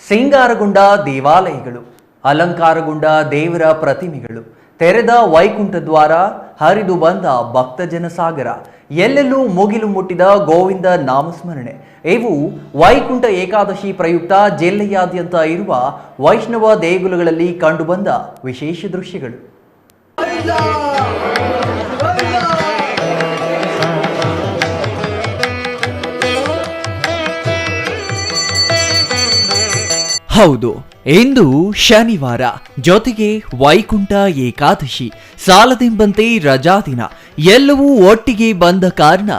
ಸಿಂಗಾರಗೊಂಡ ದೇವಾಲಯಗಳು, ಅಲಂಕಾರಗೊಂಡ ದೇವರ ಪ್ರತಿಮೆಗಳು, ತೆರೆದ ವೈಕುಂಠ ದ್ವಾರ, ಹರಿದು ಬಂದ ಭಕ್ತಜನ ಸಾಗರ, ಎಲ್ಲೆಲ್ಲೂ ಮುಗಿಲು ಮುಟ್ಟಿದ ಗೋವಿಂದ ನಾಮಸ್ಮರಣೆ. ಇವು ವೈಕುಂಠ ಏಕಾದಶಿ ಪ್ರಯುಕ್ತ ಜಿಲ್ಲೆಯಾದ್ಯಂತ ಇರುವ ವೈಷ್ಣವ ದೇಗುಲಗಳಲ್ಲಿ ಕಂಡುಬಂದ ವಿಶೇಷ ದೃಶ್ಯಗಳು. ಹೌದು, ಇಂದು ಶನಿವಾರ, ಜೊತೆಗೆ ವೈಕುಂಠ ಏಕಾದಶಿ, ಸಾಲದೆಂಬಂತೆ ರಜಾ ದಿನ, ಎಲ್ಲವೂ ಒಟ್ಟಿಗೆ ಬಂದ ಕಾರಣ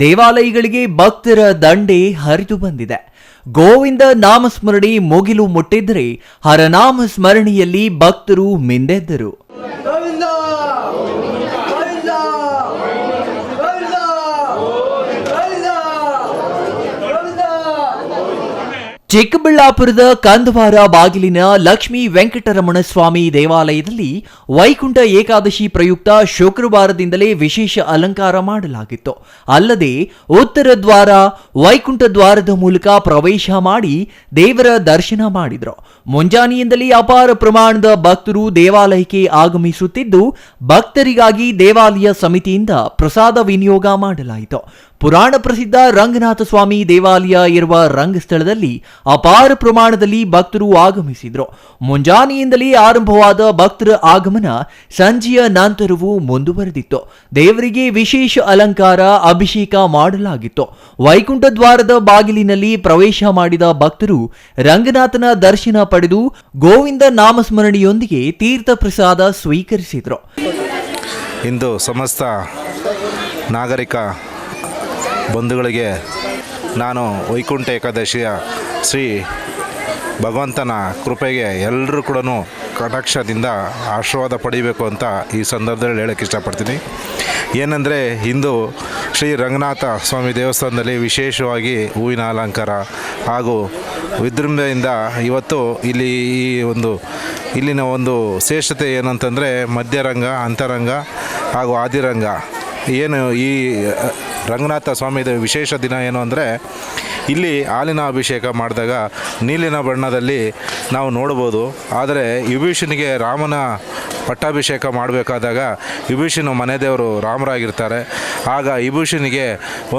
ದೇವಾಲಯಗಳಿಗೆ ಭಕ್ತರ ದಂಡೆ ಹರಿದು ಬಂದಿದೆ. ಗೋವಿಂದ ನಾಮಸ್ಮರಣೆ ಮುಗಿಲು ಮುಟ್ಟಿದ್ದರೆ ಹರನಾಮ ಸ್ಮರಣೆಯಲ್ಲಿ ಭಕ್ತರು ಮಿಂದೆದ್ದರು. ಚಿಕ್ಕಬಳ್ಳಾಪುರದ ಕಂದವಾರ ಬಾಗಿಲಿನ ಲಕ್ಷ್ಮೀ ವೆಂಕಟರಮಣ ಸ್ವಾಮಿ ದೇವಾಲಯದಲ್ಲಿ ವೈಕುಂಠ ಏಕಾದಶಿ ಪ್ರಯುಕ್ತ ಶುಕ್ರವಾರದಿಂದಲೇ ವಿಶೇಷ ಅಲಂಕಾರ ಮಾಡಲಾಗಿತ್ತು. ಅಲ್ಲದೆ ಉತ್ತರ ದ್ವಾರ, ವೈಕುಂಠ ದ್ವಾರದ ಮೂಲಕ ಪ್ರವೇಶ ಮಾಡಿ ದೇವರ ದರ್ಶನ ಮಾಡಿದ್ರು. ಮುಂಜಾನೆಯಿಂದಲೇ ಅಪಾರ ಪ್ರಮಾಣದ ಭಕ್ತರು ದೇವಾಲಯಕ್ಕೆ ಆಗಮಿಸುತ್ತಿದ್ದು, ಭಕ್ತರಿಗಾಗಿ ದೇವಾಲಯ ಸಮಿತಿಯಿಂದ ಪ್ರಸಾದ ವಿನಿಯೋಗ ಮಾಡಲಾಯಿತು. ಪುರಾಣ ಪ್ರಸಿದ್ಧ ರಂಗನಾಥ ಸ್ವಾಮಿ ದೇವಾಲಯ ಇರುವ ರಂಗಸ್ಥಳದಲ್ಲಿ ಅಪಾರ ಪ್ರಮಾಣದಲ್ಲಿ ಭಕ್ತರು ಆಗಮಿಸಿದ್ರು. ಮುಂಜಾನೆಯಿಂದಲೇ ಆರಂಭವಾದ ಭಕ್ತರ ಆಗಮನ ಸಂಜೆಯ ನಂತರವೂ ಮುಂದುವರೆದಿತ್ತು. ದೇವರಿಗೆ ವಿಶೇಷ ಅಲಂಕಾರ, ಅಭಿಷೇಕ ಮಾಡಲಾಗಿತ್ತು. ವೈಕುಂಠ ದ್ವಾರದ ಬಾಗಿಲಿನಲ್ಲಿ ಪ್ರವೇಶ ಮಾಡಿದ ಭಕ್ತರು ರಂಗನಾಥನ ದರ್ಶನ ಪಡೆದು ಗೋವಿಂದ ನಾಮಸ್ಮರಣೆಯೊಂದಿಗೆ ತೀರ್ಥ ಪ್ರಸಾದ ಸ್ವೀಕರಿಸಿದ್ರು. ಇಂದು ಸಮಸ್ತ ನಾಗರಿಕ ಬಂಧುಗಳಿಗೆ ನಾನು ವೈಕುಂಠ ಏಕಾದಶಿಯ ಶ್ರೀ ಭಗವಂತನ ಕೃಪೆಗೆ ಎಲ್ಲರೂ ಕೂಡ ಕಟಾಕ್ಷದಿಂದ ಆಶೀರ್ವಾದ ಪಡಿಬೇಕು ಅಂತ ಈ ಸಂದರ್ಭದಲ್ಲಿ ಹೇಳೋಕ್ಕೆ ಇಷ್ಟಪಡ್ತೀನಿ. ಏನೆಂದರೆ, ಇಂದು ಶ್ರೀ ರಂಗನಾಥ ಸ್ವಾಮಿ ದೇವಸ್ಥಾನದಲ್ಲಿ ವಿಶೇಷವಾಗಿ ಹೂವಿನ ಅಲಂಕಾರ ಹಾಗೂ ವಿಜೃಂಭಣೆಯಿಂದ ಇವತ್ತು ಇಲ್ಲಿನ ಒಂದು ಶ್ರೇಷ್ಠತೆ ಏನಂತಂದರೆ ಮಧ್ಯರಂಗ, ಅಂತರಂಗ ಹಾಗೂ ಆದಿರಂಗ. ಏನು ಈ ರಂಗನಾಥ ಸ್ವಾಮಿ ವಿಶೇಷ ದಿನ ಏನು ಅಂದರೆ, ಇಲ್ಲಿ ಹಾಲಿನ ಅಭಿಷೇಕ ಮಾಡಿದಾಗ ನೀಲಿನ ಬಣ್ಣದಲ್ಲಿ ನಾವು ನೋಡ್ಬೋದು. ಆದರೆ ವಿಭೀಷಣಿಗೆ ರಾಮನ ಪಟ್ಟಾಭಿಷೇಕ ಮಾಡಬೇಕಾದಾಗ ವಿಭೀಷಣ ಮನೆ ದೇವರು ರಾಮರಾಗಿರ್ತಾರೆ. ಆಗ ವಿಭೀಷಣಿಗೆ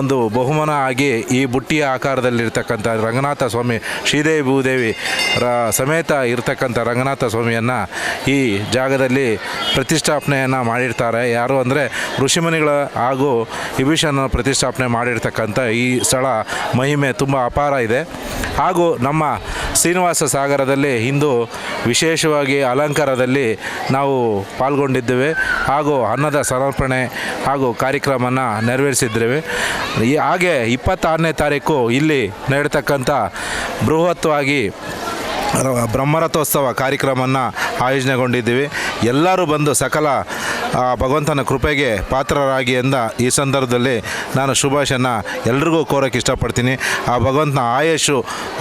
ಒಂದು ಬಹುಮಾನ ಆಗಿ ಈ ಬುಟ್ಟಿಯ ಆಕಾರದಲ್ಲಿರ್ತಕ್ಕಂಥ ರಂಗನಾಥ ಸ್ವಾಮಿ, ಶ್ರೀದೇವಿ ಭೂದೇವಿ ಸಮೇತ ಇರತಕ್ಕಂಥ ರಂಗನಾಥ ಸ್ವಾಮಿಯನ್ನು ಈ ಜಾಗದಲ್ಲಿ ಪ್ರತಿಷ್ಠಾಪನೆಯನ್ನು ಮಾಡಿರ್ತಾರೆ. ಯಾರು ಅಂದರೆ ಋಷಿಮುನಿಗಳ ಹಾಗೂ ವಿಭೀಷಣನ ಪ್ರತಿಷ್ಠಾಪನೆ ಮಾಡಿರ್ತಕ್ಕಂಥ ಈ ಸ್ಥಳ ಮಹಿಮೆ ತುಂಬ ಅಪಾರ ಇದೆ. ಹಾಗೂ ನಮ್ಮ ಶ್ರೀನಿವಾಸ ಸಾಗರದಲ್ಲಿ ಇಂದು ವಿಶೇಷವಾಗಿ ಅಲಂಕಾರದಲ್ಲಿ ನಾವು ಪಾಲ್ಗೊಂಡಿದ್ದೇವೆ ಹಾಗೂ ಅನ್ನದ ಸಮರ್ಪಣೆ ಹಾಗೂ ಕಾರ್ಯಕ್ರಮನ ನೆರವೇರಿಸಿದ್ದೇವೆ. ಹಾಗೆ 26ನೇ ತಾರೀಕು ಇಲ್ಲಿ ನಡೆತಕ್ಕಂಥ ಬೃಹತ್ವಾಗಿ ಬ್ರಹ್ಮರಥೋತ್ಸವ ಕಾರ್ಯಕ್ರಮವನ್ನು ಆಯೋಜನೆಗೊಂಡಿದ್ದೀವಿ. ಎಲ್ಲರೂ ಬಂದು ಸಕಲ ಭಗವಂತನ ಕೃಪೆಗೆ ಪಾತ್ರರಾಗಿ ಎಂದ ಈ ಸಂದರ್ಭದಲ್ಲಿ ನಾನು ಶುಭಾಶಯನ ಎಲ್ರಿಗೂ ಕೋರೋಕ್ಕೆ ಇಷ್ಟಪಡ್ತೀನಿ. ಆ ಭಗವಂತನ ಆಯುಷು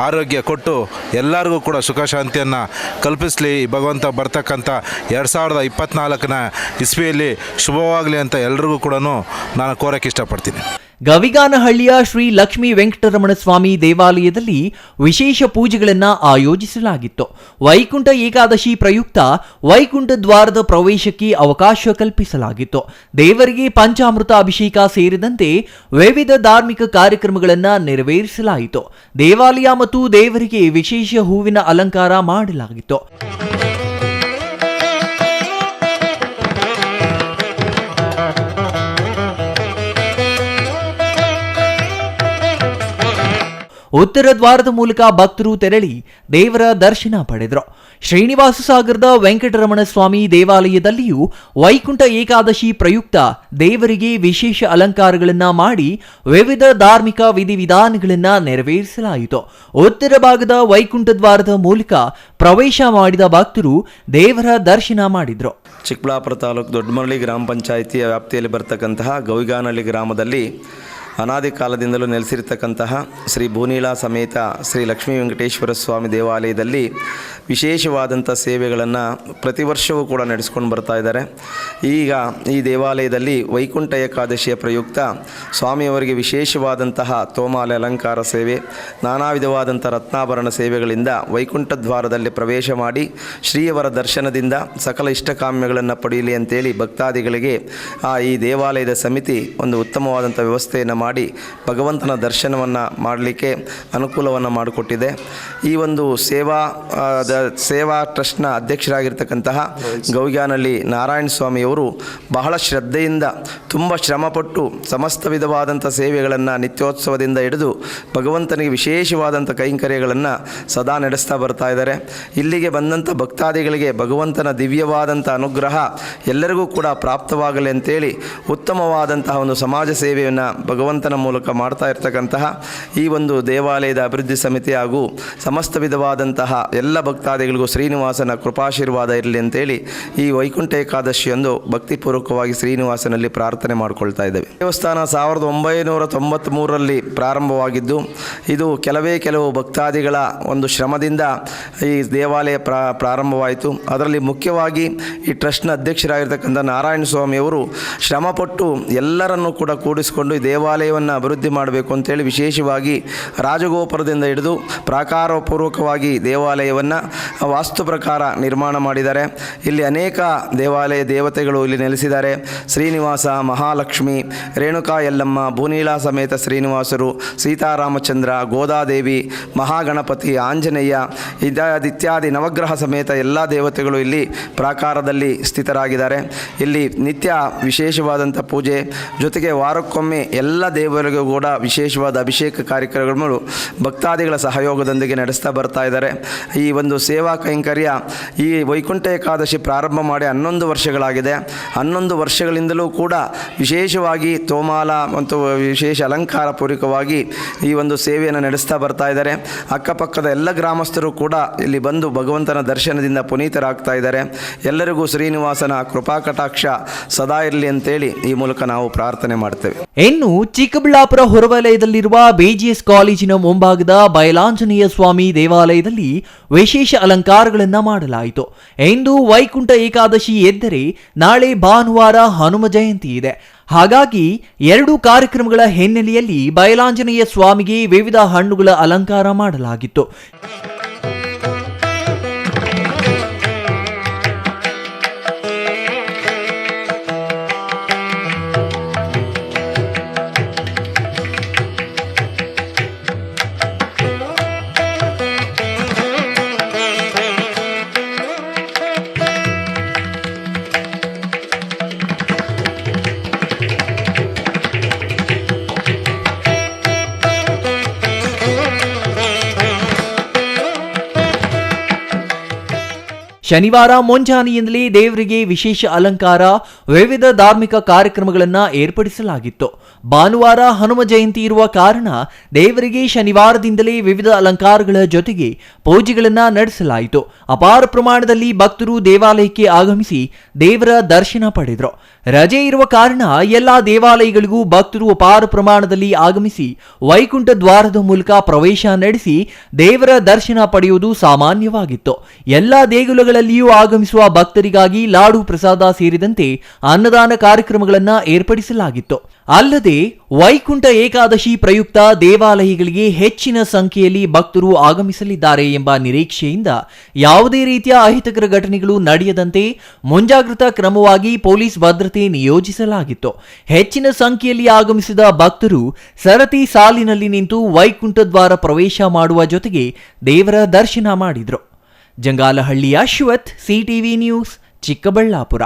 ಆರೋಗ್ಯ ಕೊಟ್ಟು ಎಲ್ಲರಿಗೂ ಕೂಡ ಸುಖ ಶಾಂತಿಯನ್ನು ಕಲ್ಪಿಸಲಿ. ಭಗವಂತ ಬರ್ತಕ್ಕಂಥ 2024ನೇ ಇಸ್ವಿಯಲ್ಲಿ ಶುಭವಾಗಲಿ ಅಂತ ಎಲ್ರಿಗೂ ಕೂಡ ನಾನು ಕೋರೋಕ್ಕೆ ಇಷ್ಟಪಡ್ತೀನಿ. ಗವಿಗಾನಹಳ್ಳಿಯ ಶ್ರೀ ಲಕ್ಷ್ಮೀ ವೆಂಕಟರಮಣ ಸ್ವಾಮಿ ದೇವಾಲಯದಲ್ಲಿ ವಿಶೇಷ ಪೂಜೆಗಳನ್ನು ಆಯೋಜಿಸಲಾಗಿತ್ತು. ವೈಕುಂಠ ಏಕಾದಶಿ ಪ್ರಯುಕ್ತ ವೈಕುಂಠ ದ್ವಾರದ ಪ್ರವೇಶಕ್ಕೆ ಅವಕಾಶ ಕಲ್ಪಿಸಲಾಗಿತ್ತು. ದೇವರಿಗೆ ಪಂಚಾಮೃತ ಅಭಿಷೇಕ ಸೇರಿದಂತೆ ವಿವಿಧ ಧಾರ್ಮಿಕ ಕಾರ್ಯಕ್ರಮಗಳನ್ನು ನೆರವೇರಿಸಲಾಯಿತು. ದೇವಾಲಯ ಮತ್ತು ದೇವರಿಗೆ ವಿಶೇಷ ಹೂವಿನ ಅಲಂಕಾರ ಮಾಡಲಾಗಿತ್ತು. ಉತ್ತರ ದ್ವಾರದ ಮೂಲಕ ಭಕ್ತರು ತೆರಳಿ ದೇವರ ದರ್ಶನ ಪಡೆದರು. ಶ್ರೀನಿವಾಸ ಸಾಗರದ ವೆಂಕಟರಮಣ ಸ್ವಾಮಿ ದೇವಾಲಯದಲ್ಲಿಯೂ ವೈಕುಂಠ ಏಕಾದಶಿ ಪ್ರಯುಕ್ತ ದೇವರಿಗೆ ವಿಶೇಷ ಅಲಂಕಾರಗಳನ್ನು ಮಾಡಿ ವಿವಿಧ ಧಾರ್ಮಿಕ ವಿಧಿವಿಧಾನಗಳನ್ನು ನೆರವೇರಿಸಲಾಯಿತು. ಉತ್ತರ ಭಾಗದ ವೈಕುಂಠ ದ್ವಾರದ ಮೂಲಕ ಪ್ರವೇಶ ಮಾಡಿದ ಭಕ್ತರು ದೇವರ ದರ್ಶನ ಮಾಡಿದರು. ಚಿಕ್ಕಬಳ್ಳಾಪುರ ತಾಲೂಕು ದೊಡ್ಡಮರಳಿ ಗ್ರಾಮ ಪಂಚಾಯಿತಿಯ ವ್ಯಾಪ್ತಿಯಲ್ಲಿ ಬರ್ತಕ್ಕಂತಹ ಗವಿಗಾನಹಳ್ಳಿ ಗ್ರಾಮದಲ್ಲಿ ಅನಾದಿ ಕಾಲದಿಂದಲೂ ನೆಲೆಸಿರ್ತಕ್ಕಂತಹ ಶ್ರೀ ಭೂನೀಳಾ ಸಮೇತ ಶ್ರೀ ಲಕ್ಷ್ಮೀ ವೆಂಕಟೇಶ್ವರ ಸ್ವಾಮಿ ದೇವಾಲಯದಲ್ಲಿ ವಿಶೇಷವಾದಂಥ ಸೇವೆಗಳನ್ನು ಪ್ರತಿ ವರ್ಷವೂ ಕೂಡ ನಡೆಸ್ಕೊಂಡು ಬರ್ತಾ ಇದ್ದಾರೆ. ಈಗ ಈ ದೇವಾಲಯದಲ್ಲಿ ವೈಕುಂಠ ಏಕಾದಶಿಯ ಪ್ರಯುಕ್ತ ಸ್ವಾಮಿಯವರಿಗೆ ವಿಶೇಷವಾದಂತಹ ತೋಮಾಲೆ ಅಲಂಕಾರ ಸೇವೆ, ನಾನಾ ವಿಧವಾದಂಥ ರತ್ನಾಭರಣ ಸೇವೆಗಳಿಂದ ವೈಕುಂಠ ದ್ವಾರದಲ್ಲಿ ಪ್ರವೇಶ ಮಾಡಿ ಶ್ರೀಯವರ ದರ್ಶನದಿಂದ ಸಕಲ ಇಷ್ಟಕಾಮ್ಯಗಳನ್ನು ಪಡೆಯಲಿ ಅಂತೇಳಿ ಭಕ್ತಾದಿಗಳಿಗೆ ಈ ದೇವಾಲಯದ ಸಮಿತಿ ಒಂದು ಉತ್ತಮವಾದಂಥ ವ್ಯವಸ್ಥೆಯನ್ನು ಮಾಡಿ ಭಗವಂತನ ದರ್ಶನವನ್ನು ಮಾಡಲಿಕ್ಕೆ ಅನುಕೂಲವನ್ನು ಮಾಡಿಕೊಟ್ಟಿದೆ. ಈ ಒಂದು ಸೇವಾ ಟ್ರಸ್ಟ್ನ ಅಧ್ಯಕ್ಷರಾಗಿರ್ತಕ್ಕಂತಹ ಗೌಗ್ಯಾನಹಳ್ಳಿ ನಾರಾಯಣ ಸ್ವಾಮಿಯವರು ಬಹಳ ಶ್ರದ್ಧೆಯಿಂದ ತುಂಬ ಶ್ರಮಪಟ್ಟು ಸಮಸ್ತ ವಿಧವಾದಂಥ ಸೇವೆಗಳನ್ನು ನಿತ್ಯೋತ್ಸವದಿಂದ ಹಿಡಿದು ಭಗವಂತನಿಗೆ ವಿಶೇಷವಾದಂಥ ಕೈಂಕರ್ಯಗಳನ್ನು ಸದಾ ನಡೆಸ್ತಾ ಬರ್ತಾ ಇದ್ದಾರೆ. ಇಲ್ಲಿಗೆ ಬಂದಂಥ ಭಕ್ತಾದಿಗಳಿಗೆ ಭಗವಂತನ ದಿವ್ಯವಾದಂಥ ಅನುಗ್ರಹ ಎಲ್ಲರಿಗೂ ಕೂಡ ಪ್ರಾಪ್ತವಾಗಲಿ ಅಂತೇಳಿ ಉತ್ತಮವಾದಂತಹ ಒಂದು ಸಮಾಜ ಸೇವೆಯನ್ನು ಭಗವಂತನ ಮೂಲಕ ಮಾಡ್ತಾ ಇರ್ತಕ್ಕಂತಹ ಈ ಒಂದು ದೇವಾಲಯದ ಅಭಿವೃದ್ಧಿ ಸಮಿತಿ ಹಾಗೂ ಸಮಸ್ತ ವಿಧವಾದಂತಹ ಎಲ್ಲ ಭಕ್ತಾದಿಗಳಿಗೂ ಶ್ರೀನಿವಾಸನ ಕೃಪಾಶೀರ್ವಾದ ಇರಲಿ ಅಂತೇಳಿ ಈ ವೈಕುಂಠ ಏಕಾದಶಿಯಂದು ಭಕ್ತಿಪೂರ್ವಕವಾಗಿ ಶ್ರೀನಿವಾಸನಲ್ಲಿ ಪ್ರಾರ್ಥನೆ ಮಾಡಿಕೊಳ್ತಾ ಇದ್ದೇವೆ. ದೇವಸ್ಥಾನ 1993ರಲ್ಲಿ ಪ್ರಾರಂಭವಾಗಿದ್ದು ಇದು ಕೆಲವು ಭಕ್ತಾದಿಗಳ ಒಂದು ಶ್ರಮದಿಂದ ಈ ದೇವಾಲಯ ಪ್ರಾರಂಭವಾಯಿತು. ಅದರಲ್ಲಿ ಮುಖ್ಯವಾಗಿ ಈ ಟ್ರಸ್ಟ್ನ ಅಧ್ಯಕ್ಷರಾಗಿರ್ತಕ್ಕಂಥ ನಾರಾಯಣ ಸ್ವಾಮಿಯವರು ಶ್ರಮಪಟ್ಟು ಎಲ್ಲರನ್ನೂ ಕೂಡ ಕೂಡಿಸಿಕೊಂಡು ಈ ದೇವಾಲಯವನ್ನು ಅಭಿವೃದ್ಧಿ ಮಾಡಬೇಕು ಅಂತೇಳಿ ವಿಶೇಷವಾಗಿ ರಾಜಗೋಪುರದಿಂದ ಹಿಡಿದು ಪ್ರಾಕಾರಪೂರ್ವಕವಾಗಿ ದೇವಾಲಯವನ್ನು ವಾಸ್ತು ಪ್ರಕಾರ ನಿರ್ಮಾಣ ಮಾಡಿದ್ದಾರೆ. ಇಲ್ಲಿ ಅನೇಕ ದೇವತೆಗಳು ಇಲ್ಲಿ ನೆಲೆಸಿದ್ದಾರೆ. ಶ್ರೀನಿವಾಸ, ಮಹಾಲಕ್ಷ್ಮಿ, ರೇಣುಕಾ ಯಲ್ಲಮ್ಮ, ಭೂನೀಳಾ ಸಮೇತ ಶ್ರೀನಿವಾಸರು, ಸೀತಾರಾಮಚಂದ್ರ, ಗೋದಾದೇವಿ, ಮಹಾಗಣಪತಿ, ಆಂಜನೇಯ ಇತ್ಯಾದಿ ನವಗ್ರಹ ಸಮೇತ ಎಲ್ಲ ದೇವತೆಗಳು ಇಲ್ಲಿ ಪ್ರಾಕಾರದಲ್ಲಿ ಸ್ಥಿತರಾಗಿದ್ದಾರೆ. ಇಲ್ಲಿ ನಿತ್ಯ ವಿಶೇಷವಾದಂಥ ಪೂಜೆ ಜೊತೆಗೆ ವಾರಕ್ಕೊಮ್ಮೆ ಎಲ್ಲ ದೇವರಿಗೂ ಕೂಡ ವಿಶೇಷವಾದ ಅಭಿಷೇಕ ಕಾರ್ಯಕ್ರಮಗಳು ಭಕ್ತಾದಿಗಳ ಸಹಯೋಗದೊಂದಿಗೆ ನಡೆಸ್ತಾ ಬರ್ತಾ ಇದ್ದಾರೆ. ಈ ಒಂದು ಸೇವಾ ಕೈಂಕರ್ಯ ಈ ವೈಕುಂಠ ಏಕಾದಶಿ ಪ್ರಾರಂಭ ಮಾಡಿ 11 ವರ್ಷಗಳಾಗಿದೆ. 11 ವರ್ಷಗಳಿಂದಲೂ ಕೂಡ ವಿಶೇಷವಾಗಿ ತೋಮಾಲ ಮತ್ತು ವಿಶೇಷ ಅಲಂಕಾರ ಪೂರ್ವಕವಾಗಿ ಈ ಒಂದು ಸೇವೆಯನ್ನು ನಡೆಸ್ತಾ ಬರ್ತಾ ಇದ್ದಾರೆ. ಅಕ್ಕಪಕ್ಕದ ಎಲ್ಲ ಗ್ರಾಮಸ್ಥರು ಕೂಡ ಇಲ್ಲಿ ಬಂದು ಭಗವಂತನ ದರ್ಶನದಿಂದ ಪುನೀತರಾಗ್ತಾ ಇದ್ದಾರೆ. ಎಲ್ಲರಿಗೂ ಶ್ರೀನಿವಾಸನ ಕೃಪಾ ಕಟಾಕ್ಷ ಸದಾ ಇರಲಿ ಅಂತೇಳಿ ಈ ಮೂಲಕ ನಾವು ಪ್ರಾರ್ಥನೆ ಮಾಡ್ತೇವೆ. ಇನ್ನು ಚಿಕ್ಕಬಳ್ಳಾಪುರ ಹೊರವಲಯದಲ್ಲಿರುವ ಬಿಜಿಎಸ್ ಕಾಲೇಜಿನ ಮುಂಭಾಗದ ಬಯಲಾಂಜನೇಯ ಸ್ವಾಮಿ ದೇವಾಲಯದಲ್ಲಿ ವಿಶೇಷ ಅಲಂಕಾರಗಳನ್ನ ಮಾಡಲಾಯಿತು. ಇಂದು ವೈಕುಂಠ ಏಕಾದಶಿ ಎದ್ದರೆ ನಾಳೆ ಭಾನುವಾರ ಹನುಮ ಜಯಂತಿ ಇದೆ. ಹಾಗಾಗಿ 2 ಕಾರ್ಯಕ್ರಮಗಳ ಹಿನ್ನೆಲೆಯಲ್ಲಿ ಬಯಲಾಂಜನೇಯ ಸ್ವಾಮಿಗೆ ವಿವಿಧ ಹಣ್ಣುಗಳ ಅಲಂಕಾರ ಮಾಡಲಾಗಿತ್ತು. ಶನಿವಾರ ಮುಂಜಾನೆಯಿಂದಲೇ ದೇವರಿಗೆ ವಿಶೇಷ ಅಲಂಕಾರ, ವಿವಿಧ ಧಾರ್ಮಿಕ ಕಾರ್ಯಕ್ರಮಗಳನ್ನ ಏರ್ಪಡಿಸಲಾಗಿತ್ತು. ಭಾನುವಾರ ಹನುಮ ಜಯಂತಿ ಇರುವ ಕಾರಣ ದೇವರಿಗೆ ಶನಿವಾರದಿಂದಲೇ ವಿವಿಧ ಅಲಂಕಾರಗಳ ಜೊತೆಗೆ ಪೂಜೆಗಳನ್ನ ನಡೆಸಲಾಯಿತು. ಅಪಾರ ಪ್ರಮಾಣದಲ್ಲಿ ಭಕ್ತರು ದೇವಾಲಯಕ್ಕೆ ಆಗಮಿಸಿ ದೇವರ ದರ್ಶನ ಪಡೆದರು. ರಜೆ ಇರುವ ಕಾರಣ ಎಲ್ಲಾ ದೇವಾಲಯಗಳಿಗೂ ಭಕ್ತರು ಅಪಾರ ಪ್ರಮಾಣದಲ್ಲಿ ಆಗಮಿಸಿ ವೈಕುಂಠ ದ್ವಾರದ ಮೂಲಕ ಪ್ರವೇಶ ನಡೆಸಿ ದೇವರ ದರ್ಶನ ಪಡೆಯುವುದು ಸಾಮಾನ್ಯವಾಗಿತ್ತು. ಎಲ್ಲಾ ದೇಗುಲಗಳಲ್ಲಿಯೂ ಆಗಮಿಸುವ ಭಕ್ತರಿಗಾಗಿ ಲಾಡು ಪ್ರಸಾದ ಸೇರಿದಂತೆ ಅನ್ನದಾನ ಕಾರ್ಯಕ್ರಮಗಳನ್ನು ಏರ್ಪಡಿಸಲಾಗಿತ್ತು. ಅಲ್ಲದೆ ವೈಕುಂಠ ಏಕಾದಶಿ ಪ್ರಯುಕ್ತ ದೇವಾಲಯಗಳಿಗೆ ಹೆಚ್ಚಿನ ಸಂಖ್ಯೆಯಲ್ಲಿ ಭಕ್ತರು ಆಗಮಿಸಲಿದ್ದಾರೆ ಎಂಬ ನಿರೀಕ್ಷೆಯಿಂದ ಯಾವುದೇ ರೀತಿಯ ಅಹಿತಕರ ಘಟನೆಗಳು ನಡೆಯದಂತೆ ಮುಂಜಾಗ್ರತಾ ಕ್ರಮವಾಗಿ ಪೊಲೀಸ್ ಭದ್ರತೆ ನಿಯೋಜಿಸಲಾಗಿತ್ತು. ಹೆಚ್ಚಿನ ಸಂಖ್ಯೆಯಲ್ಲಿ ಆಗಮಿಸಿದ ಭಕ್ತರು ಸರತಿ ಸಾಲಿನಲ್ಲಿ ನಿಂತು ವೈಕುಂಠ ದ್ವಾರ ಪ್ರವೇಶ ಮಾಡುವ ಜೊತೆಗೆ ದೇವರ ದರ್ಶನ ಮಾಡಿದ್ರು. ಜಂಗಾಲಹಳ್ಳಿಯ ಅಶ್ವಥ್, ಸಿಟಿವಿ ನ್ಯೂಸ್, ಚಿಕ್ಕಬಳ್ಳಾಪುರ.